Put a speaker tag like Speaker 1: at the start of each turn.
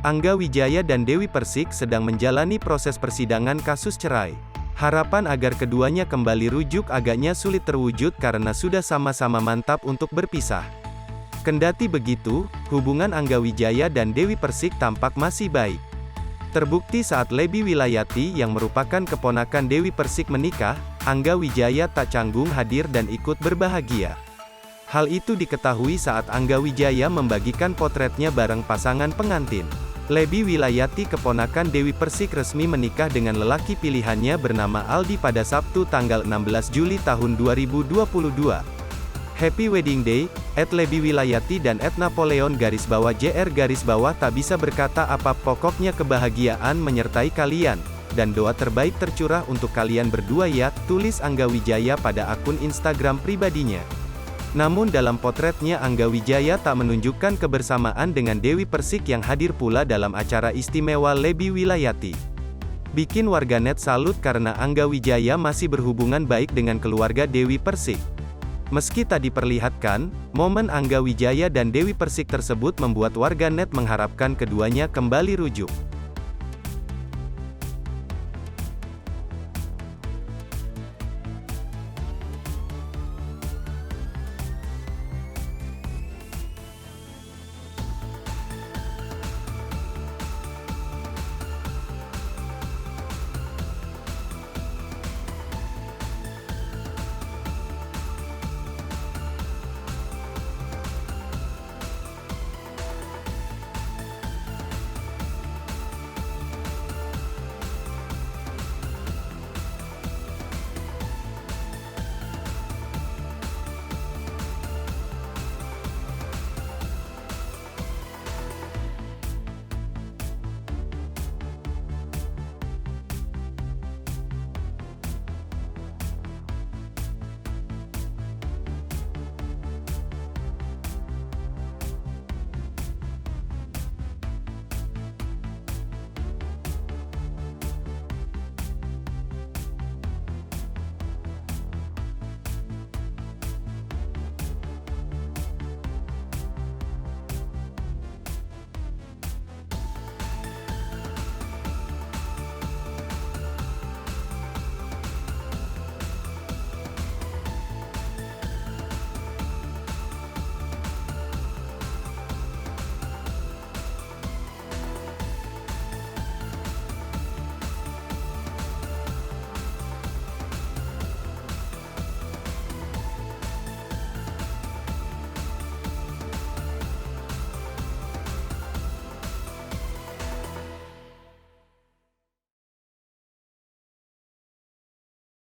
Speaker 1: Angga Wijaya dan Dewi Persik sedang menjalani proses persidangan kasus cerai. Harapan agar keduanya kembali rujuk agaknya sulit terwujud karena sudah sama-sama mantap untuk berpisah. Kendati begitu, hubungan Angga Wijaya dan Dewi Persik tampak masih baik. Terbukti saat Lebby Wilayati yang merupakan keponakan Dewi Persik menikah, Angga Wijaya tak canggung hadir dan ikut berbahagia. Hal itu diketahui saat Angga Wijaya membagikan potretnya bareng pasangan pengantin. Lebby Wilayati keponakan Dewi Persik resmi menikah dengan lelaki pilihannya bernama Aldi pada Sabtu tanggal 16 Juli tahun 2022. Happy Wedding Day, @Lebby Wilayati dan @Napoleon_JR_ tak bisa berkata apa, pokoknya kebahagiaan menyertai kalian, dan doa terbaik tercurah untuk kalian berdua ya, tulis Angga Wijaya pada akun Instagram pribadinya. Namun dalam potretnya Angga Wijaya tak menunjukkan kebersamaan dengan Dewi Persik yang hadir pula dalam acara istimewa Lebby Wilayati. Bikin warganet salut karena Angga Wijaya masih berhubungan baik dengan keluarga Dewi Persik. Meski tak diperlihatkan, momen Angga Wijaya dan Dewi Persik tersebut membuat warganet mengharapkan keduanya kembali rujuk.